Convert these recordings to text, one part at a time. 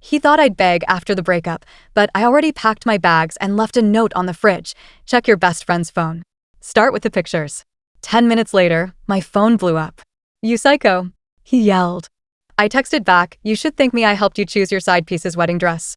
He thought I'd beg after the breakup, but I already packed my bags and left a note on the fridge. Check your best friend's phone. Start with the pictures. 10 minutes later, my phone blew up. You psycho, he yelled. I texted back, you should thank me I helped you choose your side piece's wedding dress.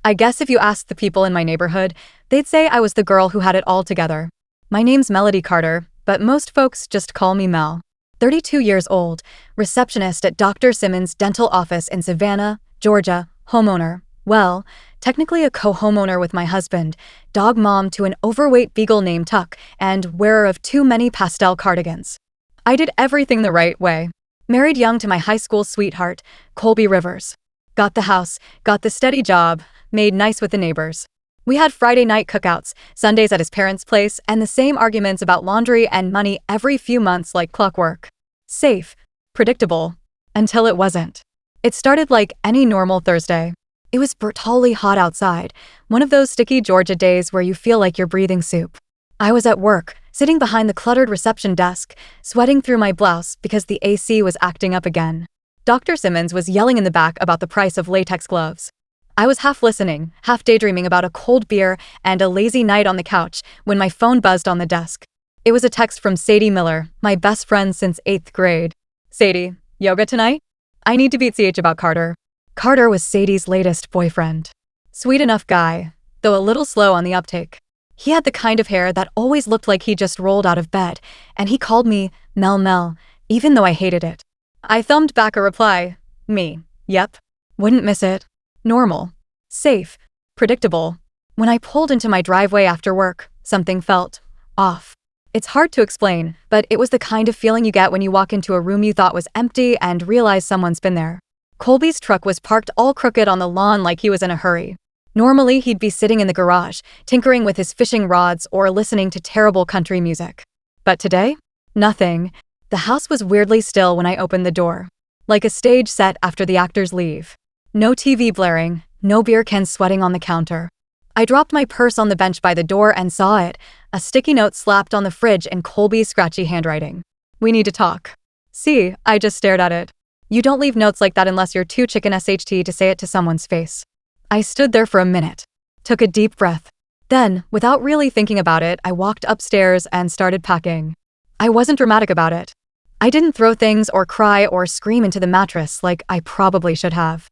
I guess if you asked the people in my neighborhood, they'd say I was the girl who had it all together. My name's Melody Carter, but most folks just call me Mel. 32 years old, receptionist at Dr. Simmons' dental office in Savannah, Georgia, homeowner. Well, technically a co-homeowner with my husband, dog mom to an overweight beagle named Tuck, and wearer of too many pastel cardigans. I did everything the right way. Married young to my high school sweetheart, Colby Rivers. Got the house, got the steady job, made nice with the neighbors. We had Friday night cookouts, Sundays at his parents' place, and the same arguments about laundry and money every few months like clockwork. Safe, predictable, until it wasn't. It started like any normal Thursday. It was brutally hot outside, one of those sticky Georgia days where you feel like you're breathing soup. I was at work, sitting behind the cluttered reception desk, sweating through my blouse because the AC was acting up again. Dr. Simmons was yelling in the back about the price of latex gloves. I was half listening, half daydreaming about a cold beer and a lazy night on the couch when my phone buzzed on the desk. It was a text from Sadie Miller, my best friend since 8th grade. Sadie, yoga tonight? I need to beat CH about Carter. Carter was Sadie's latest boyfriend. Sweet enough guy, though a little slow on the uptake. He had the kind of hair that always looked like he just rolled out of bed, and he called me Mel, even though I hated it. I thumbed back a reply. Me. Yep. Wouldn't miss it. Normal. Safe. Predictable. When I pulled into my driveway after work, something felt off. It's hard to explain, but it was the kind of feeling you get when you walk into a room you thought was empty and realize someone's been there. Colby's truck was parked all crooked on the lawn like he was in a hurry. Normally, he'd be sitting in the garage, tinkering with his fishing rods or listening to terrible country music. But today? Nothing. The house was weirdly still when I opened the door. Like a stage set after the actors leave. No TV blaring, no beer cans sweating on the counter. I dropped my purse on the bench by the door and saw it, a sticky note slapped on the fridge in Colby's scratchy handwriting. We need to talk. See, I just stared at it. You don't leave notes like that unless you're too chicken SHT to say it to someone's face. I stood there for a minute, took a deep breath. Then, without really thinking about it, I walked upstairs and started packing. I wasn't dramatic about it. I didn't throw things or cry or scream into the mattress like I probably should have.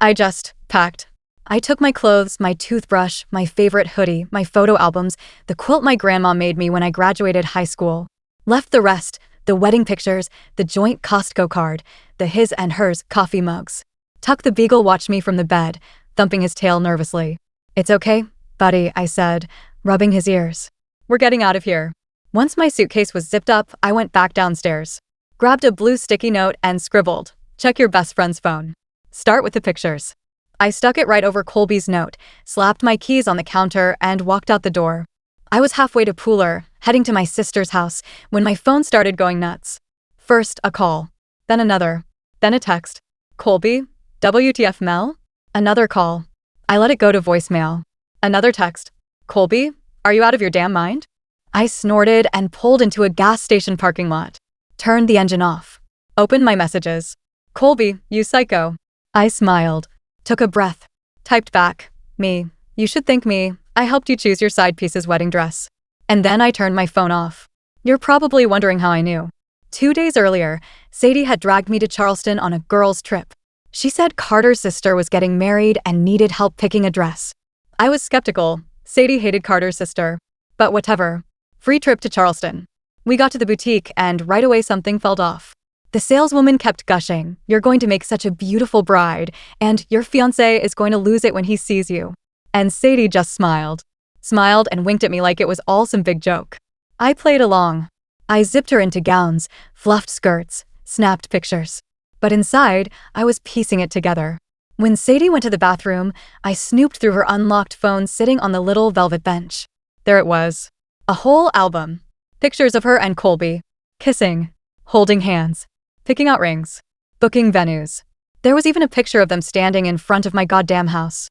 I just packed. I took my clothes, my toothbrush, my favorite hoodie, my photo albums, the quilt my grandma made me when I graduated high school. Left the rest, the wedding pictures, the joint Costco card, the his and hers coffee mugs. Tuck the beagle watched me from the bed, thumping his tail nervously. It's okay, buddy, I said, rubbing his ears. We're getting out of here. Once my suitcase was zipped up, I went back downstairs. Grabbed a blue sticky note and scribbled, check your best friend's phone. Start with the pictures. I stuck it right over Colby's note, slapped my keys on the counter, and walked out the door. I was halfway to Pooler, heading to my sister's house, when my phone started going nuts. First, a call. Then another. Then a text. Colby? WTF Mel? Another call. I let it go to voicemail. Another text. Colby? Are you out of your damn mind? I snorted and pulled into a gas station parking lot. Turned the engine off. Opened my messages. Colby, you psycho. I smiled. Took a breath. Typed back. Me. You should thank me. I helped you choose your side piece's wedding dress. And then I turned my phone off. You're probably wondering how I knew. 2 days earlier, Sadie had dragged me to Charleston on a girls' trip. She said Carter's sister was getting married and needed help picking a dress. I was skeptical. Sadie hated Carter's sister. But whatever. Free trip to Charleston. We got to the boutique and right away something felt off. The saleswoman kept gushing, you're going to make such a beautiful bride, and your fiancé is going to lose it when he sees you. And Sadie just smiled. Smiled and winked at me like it was all some big joke. I played along. I zipped her into gowns, fluffed skirts, snapped pictures. But inside, I was piecing it together. When Sadie went to the bathroom, I snooped through her unlocked phone sitting on the little velvet bench. There it was. A whole album. Pictures of her and Colby. Kissing. Holding hands. Picking out rings. Booking venues. There was even a picture of them standing in front of my goddamn house.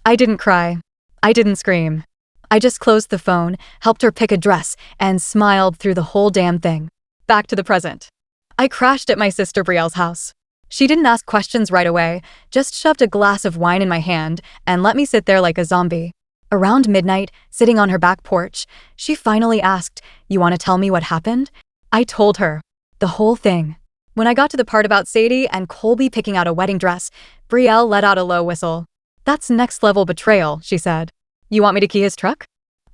I didn't cry. I didn't scream. I just closed the phone, helped her pick a dress, and smiled through the whole damn thing. Back to the present. I crashed at my sister Brielle's house. She didn't ask questions right away, just shoved a glass of wine in my hand and let me sit there like a zombie. Around midnight, sitting on her back porch, she finally asked, "You want to tell me what happened?" I told her. The whole thing. When I got to the part about Sadie and Colby picking out a wedding dress, Brielle let out a low whistle. "That's next-level betrayal," she said. "You want me to key his truck?"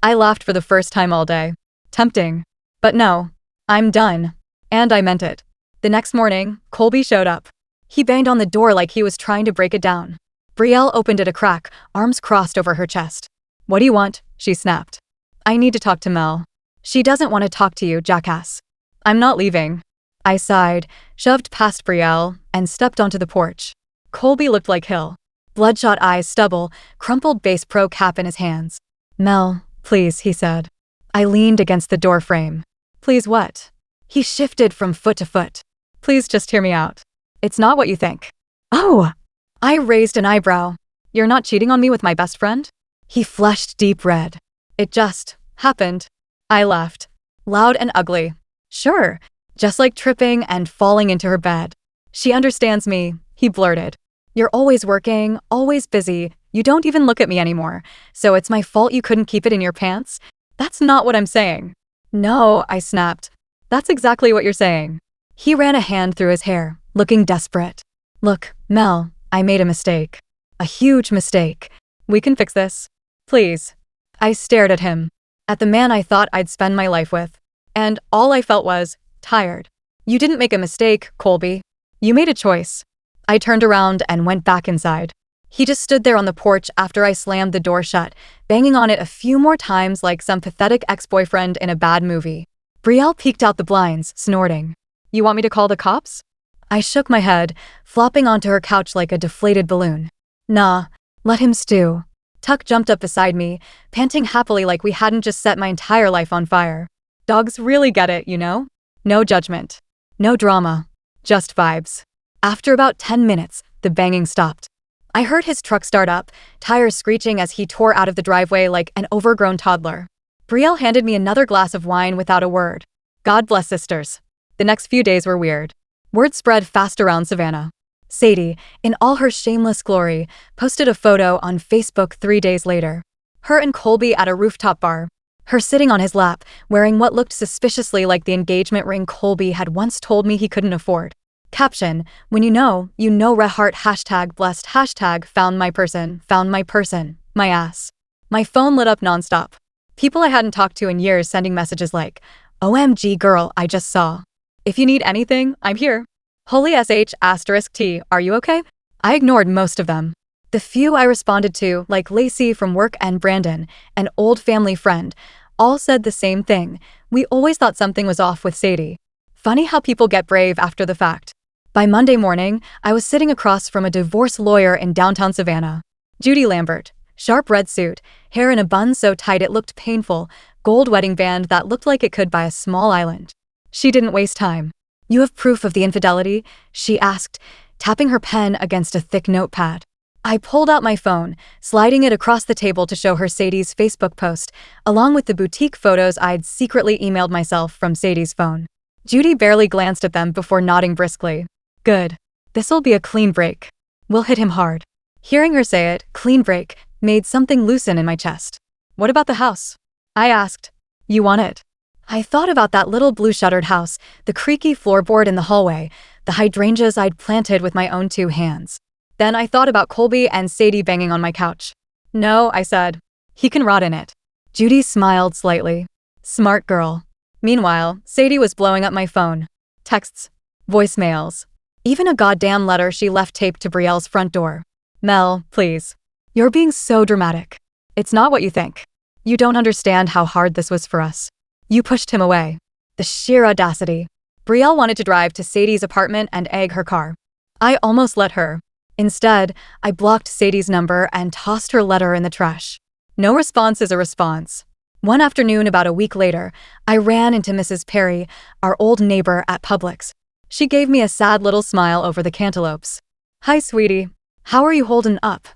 I laughed for the first time all day. Tempting. But no. I'm done. And I meant it. The next morning, Colby showed up. He banged on the door like he was trying to break it down. Brielle opened it a crack, arms crossed over her chest. "What do you want?" she snapped. "I need to talk to Mel." "She doesn't want to talk to you, jackass." "I'm not leaving." I sighed, shoved past Brielle, and stepped onto the porch. Colby looked like Hill. Bloodshot eyes, stubble, crumpled bass pro cap in his hands. "Mel, please," he said. I leaned against the door frame. "Please what?" He shifted from foot to foot. "Please just hear me out. It's not what you think." "Oh!" I raised an eyebrow. "You're not cheating on me with my best friend?" He flushed deep red. "It just happened." I laughed. Loud and ugly. "Sure. Just like tripping and falling into her bed." "She understands me," he blurted. "You're always working, always busy. You don't even look at me anymore. So it's my fault you couldn't keep it in your pants?" "That's not what I'm saying." "No," I snapped. "That's exactly what you're saying." He ran a hand through his hair, looking desperate. "Look, Mel, I made a mistake. A huge mistake. We can fix this. Please." I stared at him. At the man I thought I'd spend my life with. And all I felt was tired. "You didn't make a mistake, Colby. You made a choice." I turned around and went back inside. He just stood there on the porch after I slammed the door shut, banging on it a few more times like some pathetic ex-boyfriend in a bad movie. Brielle peeked out the blinds, snorting. "You want me to call the cops?" I shook my head, flopping onto her couch like a deflated balloon. "Nah, let him stew." Tuck jumped up beside me, panting happily like we hadn't just set my entire life on fire. Dogs really get it, you know? No judgment. No drama. Just vibes. After about 10 minutes, the banging stopped. I heard his truck start up, tires screeching as he tore out of the driveway like an overgrown toddler. Brielle handed me another glass of wine without a word. God bless sisters. The next few days were weird. Word spread fast around Savannah. Sadie, in all her shameless glory, posted a photo on Facebook 3 days later. Her and Colby at a rooftop bar. Her sitting on his lap, wearing what looked suspiciously like the engagement ring Colby had once told me he couldn't afford. Caption, "When you know, Reheart # blessed # found my person, my ass." My phone lit up nonstop. People I hadn't talked to in years sending messages like, "OMG girl, I just saw. If you need anything, I'm here. Holy sh*T, are you okay?" I ignored most of them. The few I responded to, like Lacey from work and Brandon, an old family friend, all said the same thing. We always thought something was off with Sadie. Funny how people get brave after the fact. By Monday morning, I was sitting across from a divorce lawyer in downtown Savannah. Judy Lambert, sharp red suit, hair in a bun so tight it looked painful, gold wedding band that looked like it could buy a small island. She didn't waste time. "You have proof of the infidelity?" she asked, tapping her pen against a thick notepad. I pulled out my phone, sliding it across the table to show her Sadie's Facebook post, along with the boutique photos I'd secretly emailed myself from Sadie's phone. Judy barely glanced at them before nodding briskly. "Good. This'll be a clean break. We'll hit him hard." Hearing her say it, clean break, made something loosen in my chest. "What about the house?" I asked. "You want it?" I thought about that little blue-shuttered house, the creaky floorboard in the hallway, the hydrangeas I'd planted with my own 2 hands. Then I thought about Colby and Sadie banging on my couch. "No," I said. "He can rot in it." Judy smiled slightly. Smart girl. Meanwhile, Sadie was blowing up my phone. Texts. Voicemails. Even a goddamn letter she left taped to Brielle's front door. "Mel, please. You're being so dramatic. It's not what you think. You don't understand how hard this was for us. You pushed him away." The sheer audacity. Brielle wanted to drive to Sadie's apartment and egg her car. I almost let her. Instead, I blocked Sadie's number and tossed her letter in the trash. No response is a response. One afternoon about a week later, I ran into Mrs. Perry, our old neighbor at Publix. She gave me a sad little smile over the cantaloupes. "Hi, sweetie. How are you holding up?"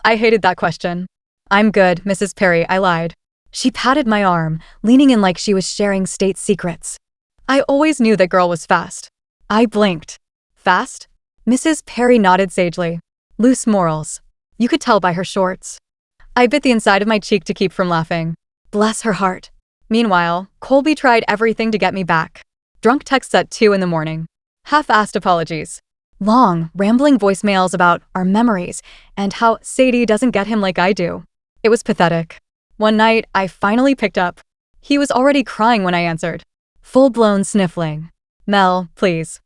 I hated that question. "I'm good, Mrs. Perry," I lied. She patted my arm, leaning in like she was sharing state secrets. I always knew that girl was fast. I blinked. "Fast? Mrs. Perry nodded sagely. Loose morals. You could tell by her shorts. I bit the inside of my cheek to keep from laughing. Bless her heart. Meanwhile, Colby tried everything to get me back. Drunk texts at 2 in the morning. Half-assed apologies. Long, rambling voicemails about our memories and how Sadie doesn't get him like I do. It was pathetic. One night, I finally picked up. He was already crying when I answered. Full-blown sniffling. Mel, please.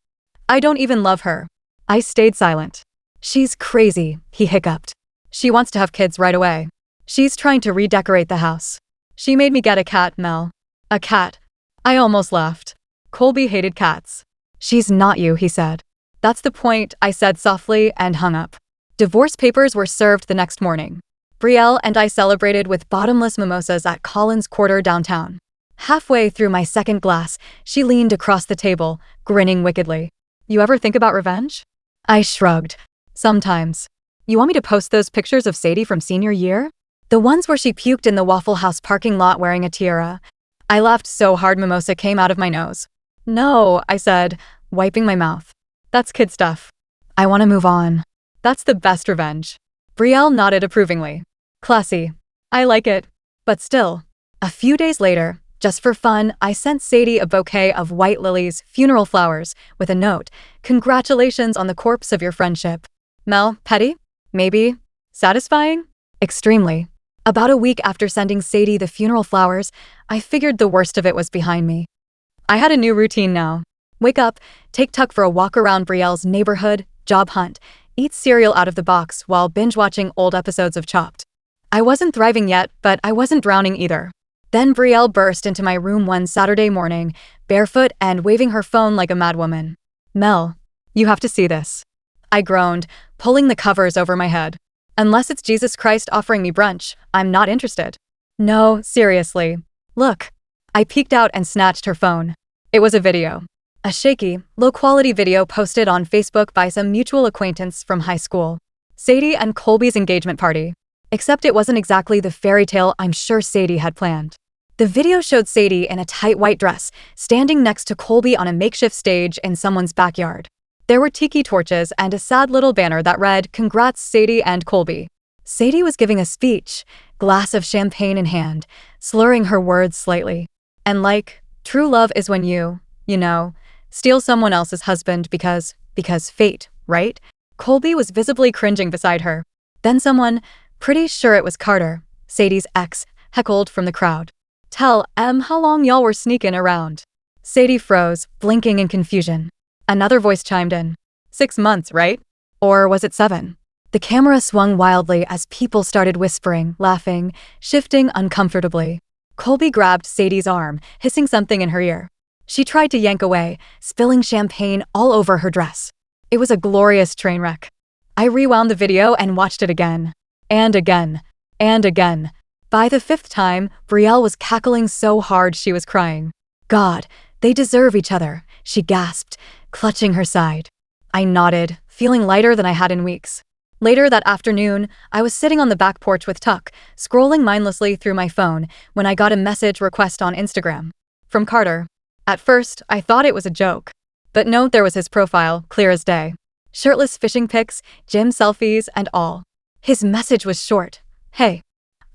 I don't even love her. I stayed silent. She's crazy, he hiccuped. She wants to have kids right away. She's trying to redecorate the house. She made me get a cat, Mel. A cat. I almost laughed. Colby hated cats. She's not you, he said. That's the point, I said softly and hung up. Divorce papers were served the next morning. Brielle and I celebrated with bottomless mimosas at Collins Quarter downtown. Halfway through my second glass, she leaned across the table, grinning wickedly. You ever think about revenge? I shrugged. Sometimes. You want me to post those pictures of Sadie from senior year? The ones where she puked in the Waffle House parking lot wearing a tiara. I laughed so hard mimosa came out of my nose. No, I said, wiping my mouth. That's kid stuff. I want to move on. That's the best revenge. Brielle nodded approvingly. Classy. I like it. But still. A few days later, just for fun, I sent Sadie a bouquet of white lilies, funeral flowers, with a note. Congratulations on the corpse of your friendship. Mel, petty? Maybe. Satisfying? Extremely. About a week after sending Sadie the funeral flowers, I figured the worst of it was behind me. I had a new routine now. Wake up, take Tuck for a walk around Brielle's neighborhood, job hunt, eat cereal out of the box while binge-watching old episodes of Chopped. I wasn't thriving yet, but I wasn't drowning either. Then Brielle burst into my room one Saturday morning, barefoot and waving her phone like a madwoman. Mel, you have to see this. I groaned, pulling the covers over my head. Unless it's Jesus Christ offering me brunch, I'm not interested. No, seriously. Look. I peeked out and snatched her phone. It was a video. A shaky, low-quality video posted on Facebook by some mutual acquaintance from high school. Sadie and Colby's engagement party. Except it wasn't exactly the fairy tale I'm sure Sadie had planned. The video showed Sadie in a tight white dress, standing next to Colby on a makeshift stage in someone's backyard. There were tiki torches and a sad little banner that read, "Congrats, Sadie and Colby." Sadie was giving a speech, glass of champagne in hand, slurring her words slightly. And like, true love is when you know, steal someone else's husband because fate, right? Colby was visibly cringing beside her. Then someone, pretty sure it was Carter, Sadie's ex, heckled from the crowd. Tell Em how long y'all were sneaking around. Sadie froze, blinking in confusion. Another voice chimed in. 6 months, right? Or was it 7? The camera swung wildly as people started whispering, laughing, shifting uncomfortably. Colby grabbed Sadie's arm, hissing something in her ear. She tried to yank away, spilling champagne all over her dress. It was a glorious train wreck. I rewound the video and watched it again. And again. And again. By the 5th time, Brielle was cackling so hard she was crying. God, they deserve each other, she gasped, clutching her side. I nodded, feeling lighter than I had in weeks. Later that afternoon, I was sitting on the back porch with Tuck, scrolling mindlessly through my phone when I got a message request on Instagram. From Carter. At first, I thought it was a joke. But no, there was his profile, clear as day. Shirtless fishing pics, gym selfies, and all. His message was short. Hey.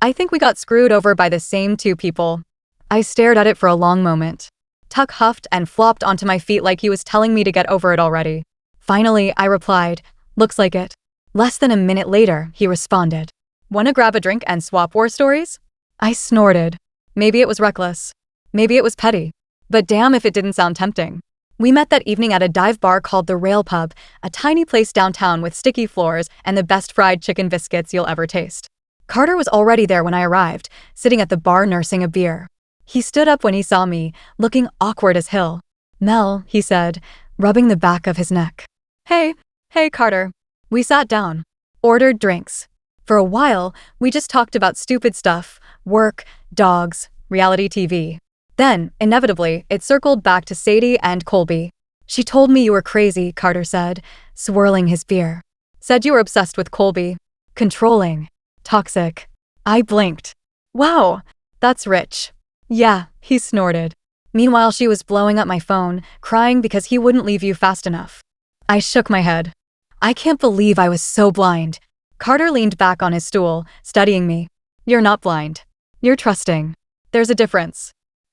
I think we got screwed over by the same 2 people. I stared at it for a long moment. Tuck huffed and flopped onto my feet like he was telling me to get over it already. Finally, I replied, looks like it. Less than a minute later, he responded. Wanna grab a drink and swap war stories? I snorted. Maybe it was reckless. Maybe it was petty. But damn if it didn't sound tempting. We met that evening at a dive bar called the Rail Pub, a tiny place downtown with sticky floors and the best fried chicken biscuits you'll ever taste. Carter was already there when I arrived, sitting at the bar nursing a beer. He stood up when he saw me, looking awkward as hell. Mel, he said, rubbing the back of his neck. Hey, Carter. We sat down. Ordered drinks. For a while, we just talked about stupid stuff, work, dogs, reality TV. Then, inevitably, it circled back to Sadie and Colby. She told me you were crazy, Carter said, swirling his beer. Said you were obsessed with Colby. Controlling. Toxic. I blinked. Wow, that's rich. Yeah, he snorted. Meanwhile, she was blowing up my phone, crying because he wouldn't leave you fast enough. I shook my head. I can't believe I was so blind. Carter leaned back on his stool, studying me. You're not blind. You're trusting. There's a difference.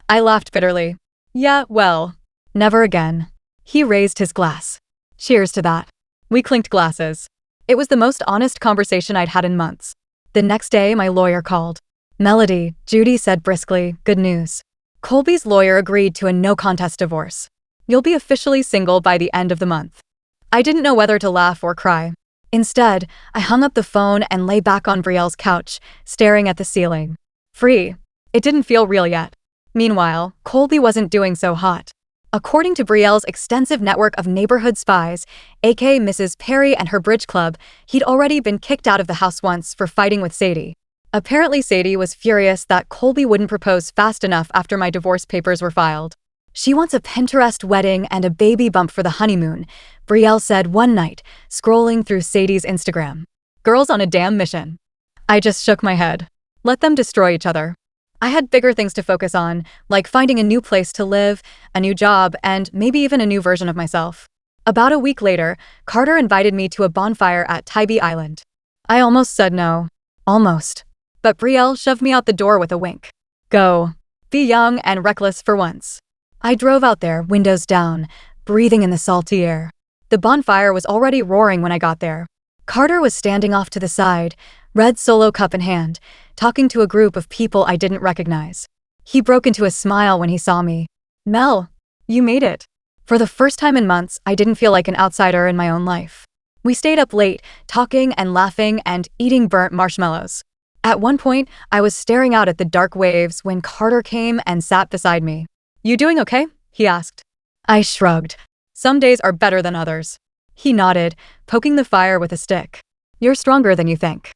I laughed bitterly. Yeah, well, never again. He raised his glass. Cheers to that. We clinked glasses. It was the most honest conversation I'd had in months. The next day, my lawyer called. Melody, Judy said briskly, good news. Colby's lawyer agreed to a no-contest divorce. You'll be officially single by the end of the month. I didn't know whether to laugh or cry. Instead, I hung up the phone and lay back on Brielle's couch, staring at the ceiling. Free. It didn't feel real yet. Meanwhile, Colby wasn't doing so hot. According to Brielle's extensive network of neighborhood spies, aka Mrs. Perry and her bridge club, he'd already been kicked out of the house once for fighting with Sadie. Apparently Sadie was furious that Colby wouldn't propose fast enough after my divorce papers were filed. She wants a Pinterest wedding and a baby bump for the honeymoon, Brielle said one night, scrolling through Sadie's Instagram. Girls on a damn mission. I just shook my head. Let them destroy each other. I had bigger things to focus on, like finding a new place to live, a new job, and maybe even a new version of myself. About a week later, Carter invited me to a bonfire at Tybee Island. I almost said no. Almost. But Brielle shoved me out the door with a wink. Go. Be young and reckless for once. I drove out there, windows down, breathing in the salty air. The bonfire was already roaring when I got there. Carter was standing off to the side, red Solo cup in hand, talking to a group of people I didn't recognize. He broke into a smile when he saw me. Mel, you made it. For the first time in months, I didn't feel like an outsider in my own life. We stayed up late, talking and laughing and eating burnt marshmallows. At one point, I was staring out at the dark waves when Carter came and sat beside me. You doing okay? He asked. I shrugged. Some days are better than others. He nodded, poking the fire with a stick. You're stronger than you think.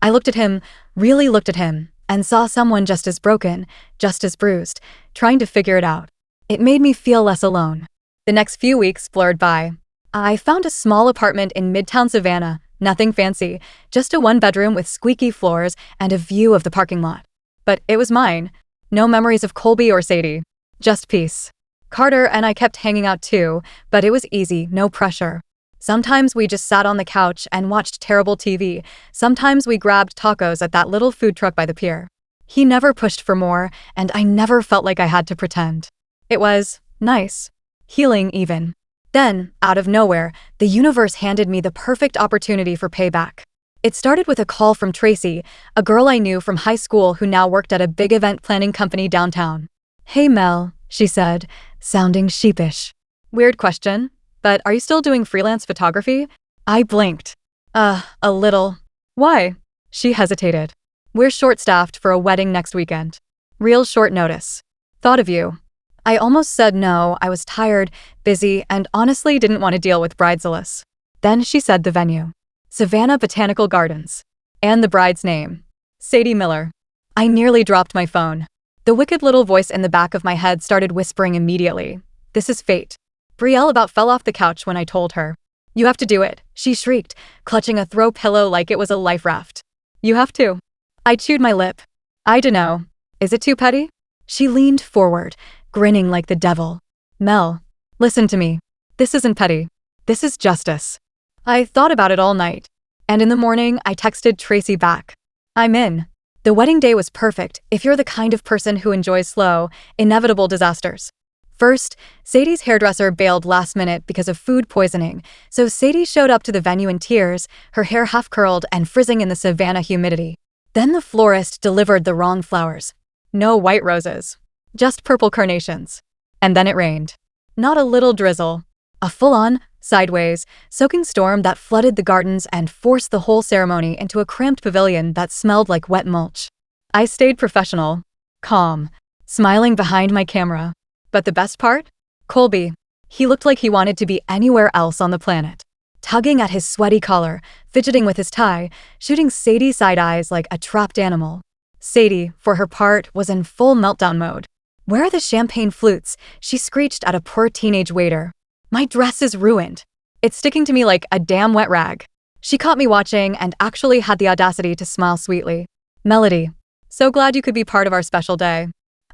I looked at him, really looked at him, and saw someone just as broken, just as bruised, trying to figure it out. It made me feel less alone. The next few weeks blurred by. I found a small apartment in Midtown Savannah, nothing fancy, just a one-bedroom with squeaky floors and a view of the parking lot. But it was mine. No memories of Colby or Sadie. Just peace. Carter and I kept hanging out too, but it was easy, no pressure. Sometimes we just sat on the couch and watched terrible TV. Sometimes we grabbed tacos at that little food truck by the pier. He never pushed for more, and I never felt like I had to pretend. It was nice. Healing even. Then, out of nowhere, the universe handed me the perfect opportunity for payback. It started with a call from Tracy, a girl I knew from high school who now worked at a big event planning company downtown. Hey Mel, she said, sounding sheepish. Weird question. But are you still doing freelance photography? I blinked. A little. Why? She hesitated. We're short-staffed for a wedding next weekend. Real short notice. Thought of you. I almost said no, I was tired, busy, and honestly didn't want to deal with bridezillas. Then she said the venue. Savannah Botanical Gardens. And the bride's name. Sadie Miller. I nearly dropped my phone. The wicked little voice in the back of my head started whispering immediately. This is fate. Brielle about fell off the couch when I told her. You have to do it, she shrieked, clutching a throw pillow like it was a life raft. You have to. I chewed my lip. I dunno. Is it too petty? She leaned forward, grinning like the devil. Mel, listen to me. This isn't petty. This is justice. I thought about it all night. And in the morning, I texted Tracy back. I'm in. The wedding day was perfect if you're the kind of person who enjoys slow, inevitable disasters. First, Sadie's hairdresser bailed last minute because of food poisoning, so Sadie showed up to the venue in tears, her hair half-curled and frizzing in the Savannah humidity. Then the florist delivered the wrong flowers. No white roses. Just purple carnations. And then it rained. Not a little drizzle. A full-on, sideways, soaking storm that flooded the gardens and forced the whole ceremony into a cramped pavilion that smelled like wet mulch. I stayed professional, calm, smiling behind my camera. But the best part? Colby. He looked like he wanted to be anywhere else on the planet. Tugging at his sweaty collar, fidgeting with his tie, shooting Sadie side eyes like a trapped animal. Sadie, for her part, was in full meltdown mode. Where are the champagne flutes? She screeched at a poor teenage waiter. My dress is ruined. It's sticking to me like a damn wet rag. She caught me watching and actually had the audacity to smile sweetly. Melody. So glad you could be part of our special day.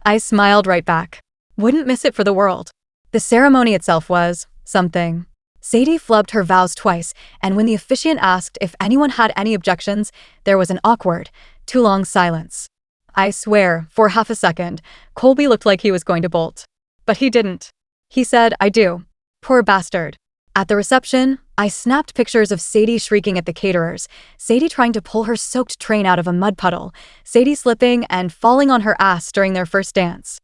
I smiled right back. Wouldn't miss it for the world. The ceremony itself was something. Sadie flubbed her vows twice, and when the officiant asked if anyone had any objections, there was an awkward, too long silence. I swear, for half a second, Colby looked like he was going to bolt. But he didn't. He said, "I do." Poor bastard. At the reception, I snapped pictures of Sadie shrieking at the caterers, Sadie trying to pull her soaked train out of a mud puddle, Sadie slipping and falling on her ass during their first dance.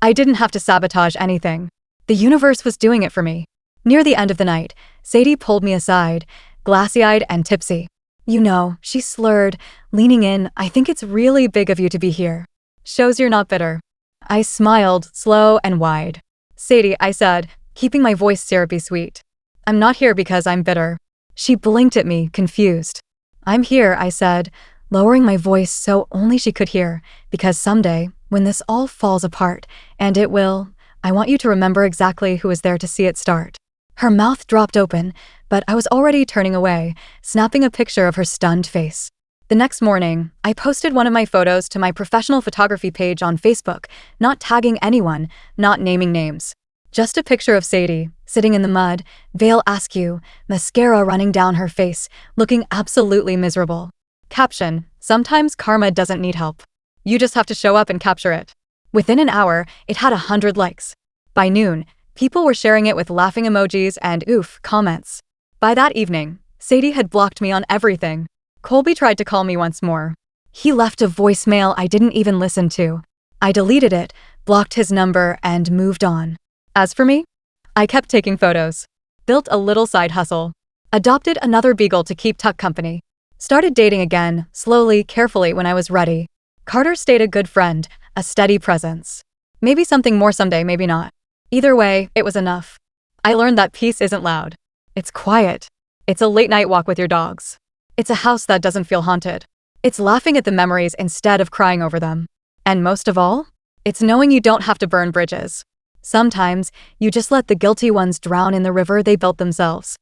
I didn't have to sabotage anything. The universe was doing it for me. Near the end of the night, Sadie pulled me aside, glassy-eyed and tipsy. "You know," she slurred, leaning in, "I think it's really big of you to be here. Shows you're not bitter." I smiled, slow and wide. "Sadie," I said, keeping my voice syrupy sweet, "I'm not here because I'm bitter." She blinked at me, confused. "I'm here," I said, lowering my voice so only she could hear, "because someday, when this all falls apart, and it will, I want you to remember exactly who was there to see it start." Her mouth dropped open, but I was already turning away, snapping a picture of her stunned face. The next morning, I posted one of my photos to my professional photography page on Facebook, not tagging anyone, not naming names. Just a picture of Sadie, sitting in the mud, veil askew, mascara running down her face, looking absolutely miserable. Caption: "Sometimes karma doesn't need help. You just have to show up and capture it." Within an hour, it had 100 likes. By noon, people were sharing it with laughing emojis and oof comments. By that evening, Sadie had blocked me on everything. Colby tried to call me once more. He left a voicemail I didn't even listen to. I deleted it, blocked his number, and moved on. As for me, I kept taking photos. Built a little side hustle. Adopted another beagle to keep Tuck company. Started dating again, slowly, carefully when I was ready. Carter stayed a good friend, a steady presence. Maybe something more someday, maybe not. Either way, it was enough. I learned that peace isn't loud. It's quiet. It's a late night walk with your dogs. It's a house that doesn't feel haunted. It's laughing at the memories instead of crying over them. And most of all, it's knowing you don't have to burn bridges. Sometimes, you just let the guilty ones drown in the river they built themselves.